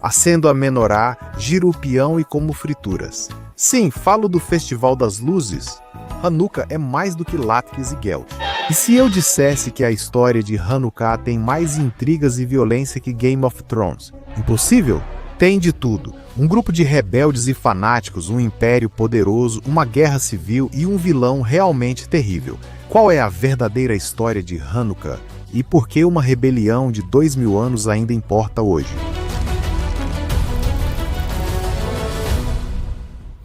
acendo a menorá, giro o peão e como frituras. Sim, falo do Festival das Luzes. Hanukkah é mais do que latkes e gelt. E se eu dissesse que a história de Hanukkah tem mais intrigas e violência que Game of Thrones? Impossível? Tem de tudo. Um grupo de rebeldes e fanáticos, um império poderoso, uma guerra civil e um vilão realmente terrível. Qual é a verdadeira história de Hanukkah? E por que uma rebelião de 2000 anos ainda importa hoje?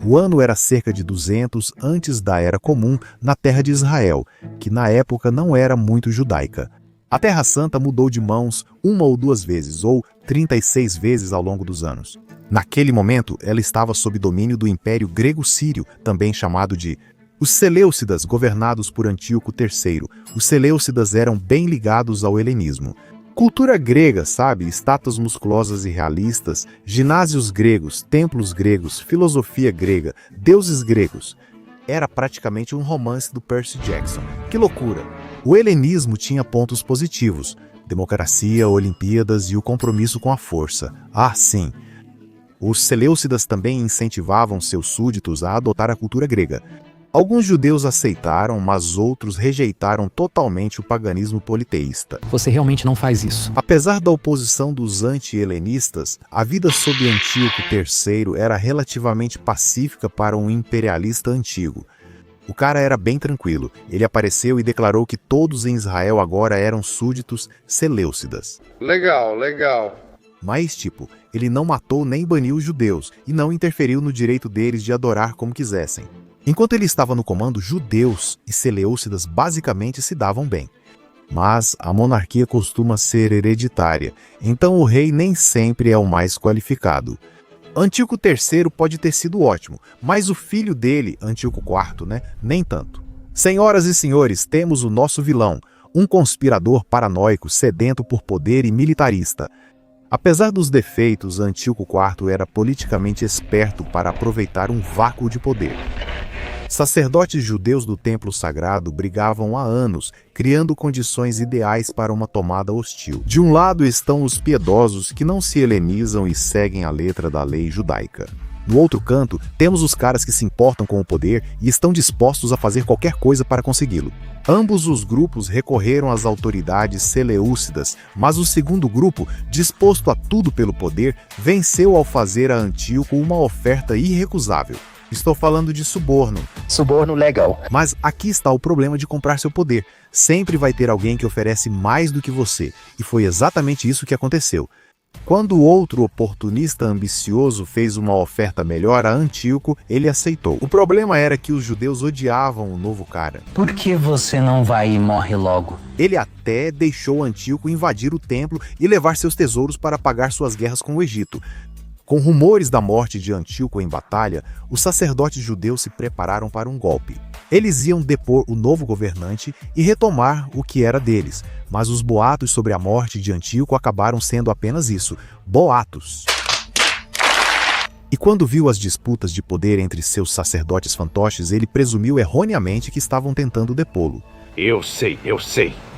O ano era cerca de 200 antes da Era Comum na terra de Israel, que na época não era muito judaica. A Terra Santa mudou de mãos uma ou duas vezes, ou 36 vezes ao longo dos anos. Naquele momento, ela estava sob domínio do Império Grego-Sírio, também chamado de os Seleucidas, governados por Antíoco III. Os Seleucidas eram bem ligados ao helenismo. Cultura grega, sabe? Estátuas musculosas e realistas, ginásios gregos, templos gregos, filosofia grega, deuses gregos. Era praticamente um romance do Percy Jackson. Que loucura! O helenismo tinha pontos positivos: democracia, Olimpíadas e o compromisso com a força. Ah, sim! Os Seleucidas também incentivavam seus súditos a adotar a cultura grega. Alguns judeus aceitaram, mas outros rejeitaram totalmente o paganismo politeísta. Você realmente não faz isso. Apesar da oposição dos anti-helenistas, a vida sob Antíoco III era relativamente pacífica para um imperialista antigo. O cara era bem tranquilo. Ele apareceu e declarou que todos em Israel agora eram súditos seleucidas. Legal, legal. Mas, ele não matou nem baniu os judeus e não interferiu no direito deles de adorar como quisessem. Enquanto ele estava no comando, judeus e seleucidas basicamente se davam bem. Mas a monarquia costuma ser hereditária, então o rei nem sempre é o mais qualificado. Antíoco III pode ter sido ótimo, mas o filho dele, Antíoco IV, nem tanto. Senhoras e senhores, temos o nosso vilão, um conspirador paranoico, sedento por poder e militarista. Apesar dos defeitos, Antíoco IV era politicamente esperto para aproveitar um vácuo de poder. Sacerdotes judeus do templo sagrado brigavam há anos, criando condições ideais para uma tomada hostil. De um lado estão os piedosos que não se helenizam e seguem a letra da lei judaica. No outro canto, temos os caras que se importam com o poder e estão dispostos a fazer qualquer coisa para consegui-lo. Ambos os grupos recorreram às autoridades seleucidas, mas o segundo grupo, disposto a tudo pelo poder, venceu ao fazer a Antíoco uma oferta irrecusável. Estou falando de suborno. Suborno legal. Mas aqui está o problema de comprar seu poder. Sempre vai ter alguém que oferece mais do que você. E foi exatamente isso que aconteceu. Quando outro oportunista ambicioso fez uma oferta melhor a Antíoco, ele aceitou. O problema era que os judeus odiavam o novo cara. Por que você não vai e morre logo? Ele até deixou Antíoco invadir o templo e levar seus tesouros para pagar suas guerras com o Egito. Com rumores da morte de Antíoco em batalha, os sacerdotes judeus se prepararam para um golpe. Eles iam depor o novo governante e retomar o que era deles, mas os boatos sobre a morte de Antíoco acabaram sendo apenas isso, boatos. E quando viu as disputas de poder entre seus sacerdotes fantoches, ele presumiu erroneamente que estavam tentando depô-lo. Eu sei.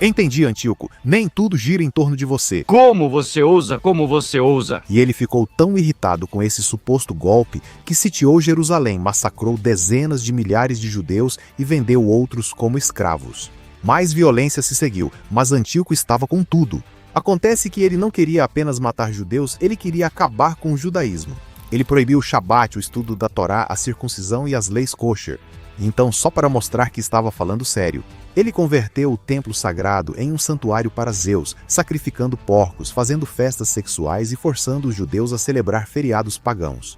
Entendi, Antíoco. Nem tudo gira em torno de você. Como você ousa? E ele ficou tão irritado com esse suposto golpe que sitiou Jerusalém, massacrou dezenas de milhares de judeus e vendeu outros como escravos. Mais violência se seguiu, mas Antíoco estava com tudo. Acontece que ele não queria apenas matar judeus, ele queria acabar com o judaísmo. Ele proibiu o Shabat, o estudo da Torá, a circuncisão e as leis kosher. Então, só para mostrar que estava falando sério, ele converteu o templo sagrado em um santuário para Zeus, sacrificando porcos, fazendo festas sexuais e forçando os judeus a celebrar feriados pagãos.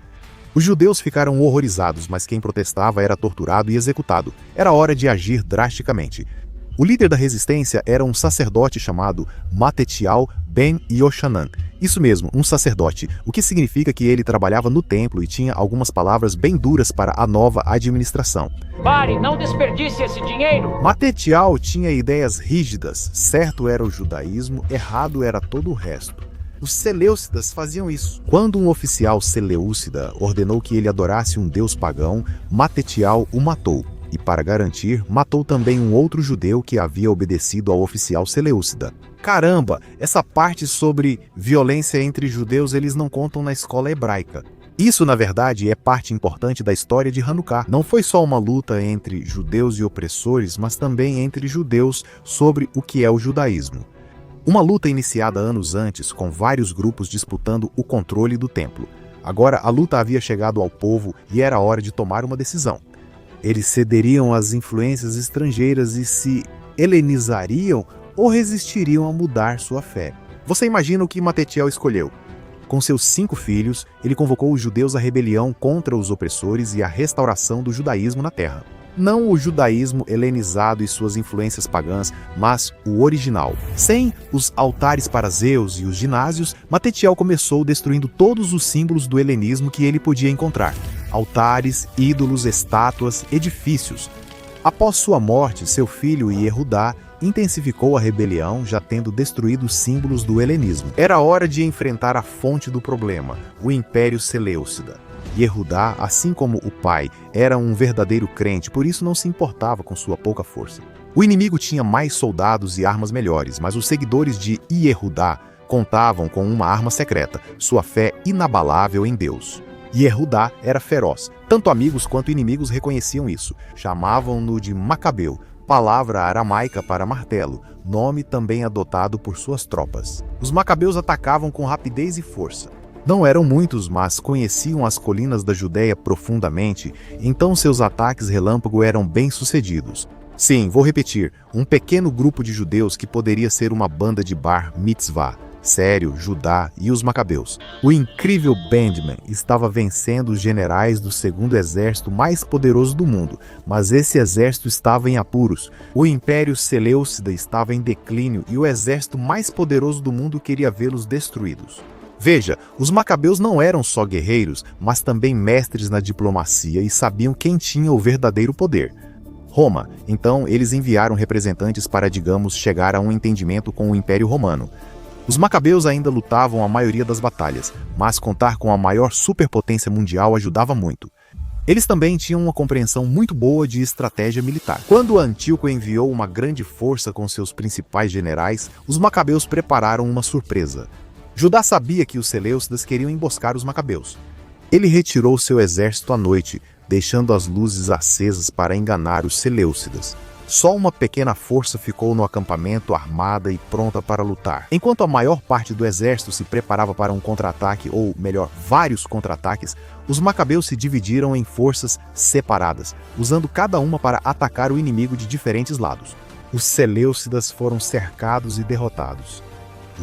Os judeus ficaram horrorizados, mas quem protestava era torturado e executado. Era hora de agir drasticamente. O líder da resistência era um sacerdote chamado Matetial ben Yoshanan. Isso mesmo, um sacerdote, o que significa que ele trabalhava no templo e tinha algumas palavras bem duras para a nova administração. Pare, não desperdice esse dinheiro! Matetial tinha ideias rígidas, certo era o judaísmo, errado era todo o resto. Os seleucidas faziam isso. Quando um oficial seleucida ordenou que ele adorasse um deus pagão, Matetial o matou. E para garantir, matou também um outro judeu que havia obedecido ao oficial seleucida. Caramba, essa parte sobre violência entre judeus eles não contam na escola hebraica. Isso, na verdade, é parte importante da história de Hanukkah. Não foi só uma luta entre judeus e opressores, mas também entre judeus sobre o que é o judaísmo. Uma luta iniciada anos antes, com vários grupos disputando o controle do templo. Agora, a luta havia chegado ao povo e era hora de tomar uma decisão. Eles cederiam às influências estrangeiras e se helenizariam ou resistiriam a mudar sua fé. Você imagina o que Matetiel escolheu? Com seus 5 filhos, ele convocou os judeus à rebelião contra os opressores e à restauração do judaísmo na terra. Não o judaísmo helenizado e suas influências pagãs, mas o original. Sem os altares para Zeus e os ginásios, Matetiel começou destruindo todos os símbolos do helenismo que ele podia encontrar. Altares, ídolos, estátuas, edifícios. Após sua morte, seu filho Yehudá intensificou a rebelião, já tendo destruído os símbolos do helenismo. Era hora de enfrentar a fonte do problema, o Império Seleucida. Yehudá, assim como o pai, era um verdadeiro crente, por isso não se importava com sua pouca força. O inimigo tinha mais soldados e armas melhores, mas os seguidores de Yehudá contavam com uma arma secreta, sua fé inabalável em Deus. Yehudá era feroz. Tanto amigos quanto inimigos reconheciam isso. Chamavam-no de Macabeu, palavra aramaica para martelo, nome também adotado por suas tropas. Os macabeus atacavam com rapidez e força. Não eram muitos, mas conheciam as colinas da Judéia profundamente, então seus ataques relâmpago eram bem-sucedidos. Sim, vou repetir, um pequeno grupo de judeus que poderia ser uma banda de bar mitzvah. Sério, Judá e os macabeus. O incrível Benjamin estava vencendo os generais do segundo exército mais poderoso do mundo, mas esse exército estava em apuros. O Império Seleucida estava em declínio e o exército mais poderoso do mundo queria vê-los destruídos. Veja, os macabeus não eram só guerreiros, mas também mestres na diplomacia e sabiam quem tinha o verdadeiro poder. Roma. Então, eles enviaram representantes para, digamos, chegar a um entendimento com o Império Romano. Os macabeus ainda lutavam a maioria das batalhas, mas contar com a maior superpotência mundial ajudava muito. Eles também tinham uma compreensão muito boa de estratégia militar. Quando Antíoco enviou uma grande força com seus principais generais, os macabeus prepararam uma surpresa. Judá sabia que os seleucidas queriam emboscar os macabeus. Ele retirou seu exército à noite, deixando as luzes acesas para enganar os seleucidas. Só uma pequena força ficou no acampamento armada e pronta para lutar. Enquanto a maior parte do exército se preparava para um contra-ataque, ou melhor, vários contra-ataques, os macabeus se dividiram em forças separadas, usando cada uma para atacar o inimigo de diferentes lados. Os seleucidas foram cercados e derrotados.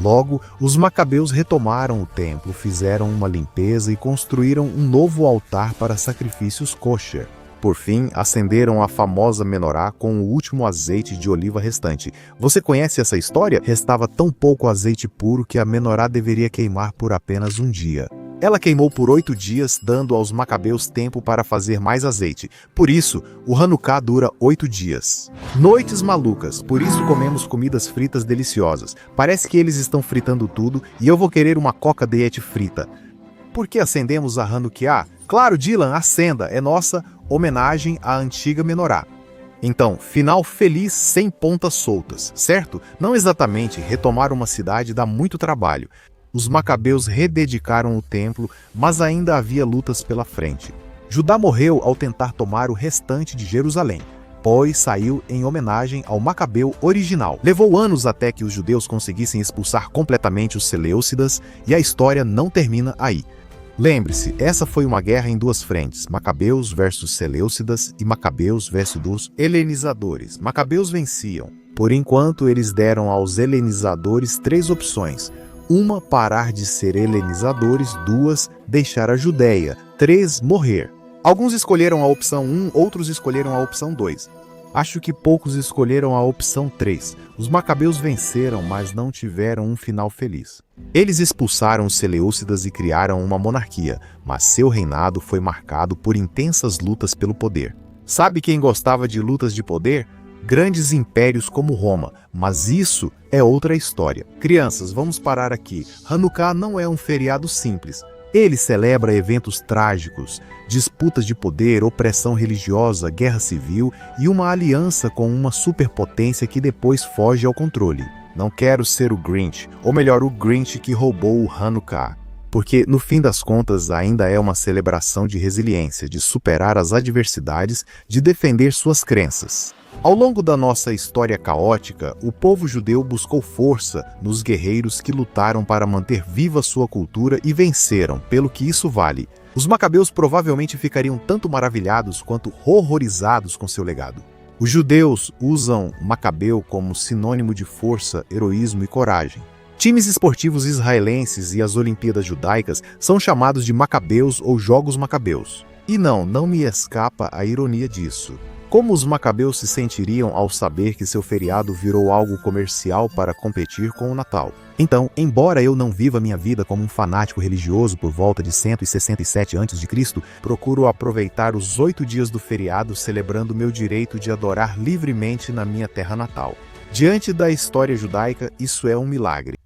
Logo, os macabeus retomaram o templo, fizeram uma limpeza e construíram um novo altar para sacrifícios kosher. Por fim, acenderam a famosa menorá com o último azeite de oliva restante. Você conhece essa história? Restava tão pouco azeite puro que a menorá deveria queimar por apenas um dia. Ela queimou por 8 dias, dando aos macabeus tempo para fazer mais azeite. Por isso, o Hanukkah dura 8 dias. Noites malucas, por isso comemos comidas fritas deliciosas. Parece que eles estão fritando tudo e eu vou querer uma coca diet frita. Por que acendemos a Hanukkah? Claro, Dylan, acenda, é nossa homenagem à antiga menorá. Então, final feliz sem pontas soltas, certo? Não exatamente, retomar uma cidade dá muito trabalho. Os macabeus rededicaram o templo, mas ainda havia lutas pela frente. Judá morreu ao tentar tomar o restante de Jerusalém, pois saiu em homenagem ao macabeu original. Levou anos até que os judeus conseguissem expulsar completamente os seleucidas, e a história não termina aí. Lembre-se, essa foi uma guerra em 2 frentes, Macabeus versus Seleucidas e Macabeus versus os helenizadores. Macabeus venciam. Por enquanto, eles deram aos helenizadores 3 opções. 1, parar de ser helenizadores. 2, deixar a Judéia. 3, morrer. Alguns escolheram a opção 1, outros escolheram a opção 2. Acho que poucos escolheram a opção 3. Os macabeus venceram, mas não tiveram um final feliz. Eles expulsaram os seleucidas e criaram uma monarquia, mas seu reinado foi marcado por intensas lutas pelo poder. Sabe quem gostava de lutas de poder? Grandes impérios como Roma, mas isso é outra história. Crianças, vamos parar aqui. Hanukkah não é um feriado simples. Ele celebra eventos trágicos, disputas de poder, opressão religiosa, guerra civil e uma aliança com uma superpotência que depois foge ao controle. Não quero ser o Grinch, ou melhor, o Grinch que roubou o Hanukkah. Porque, no fim das contas, ainda é uma celebração de resiliência, de superar as adversidades, de defender suas crenças. Ao longo da nossa história caótica, o povo judeu buscou força nos guerreiros que lutaram para manter viva sua cultura e venceram, pelo que isso vale. Os macabeus provavelmente ficariam tanto maravilhados quanto horrorizados com seu legado. Os judeus usam macabeu como sinônimo de força, heroísmo e coragem. Times esportivos israelenses e as Olimpíadas judaicas são chamados de macabeus ou Jogos Macabeus. E não me escapa a ironia disso. Como os macabeus se sentiriam ao saber que seu feriado virou algo comercial para competir com o Natal? Então, embora eu não viva minha vida como um fanático religioso por volta de 167 a.C., procuro aproveitar os 8 dias do feriado celebrando meu direito de adorar livremente na minha terra natal. Diante da história judaica, isso é um milagre.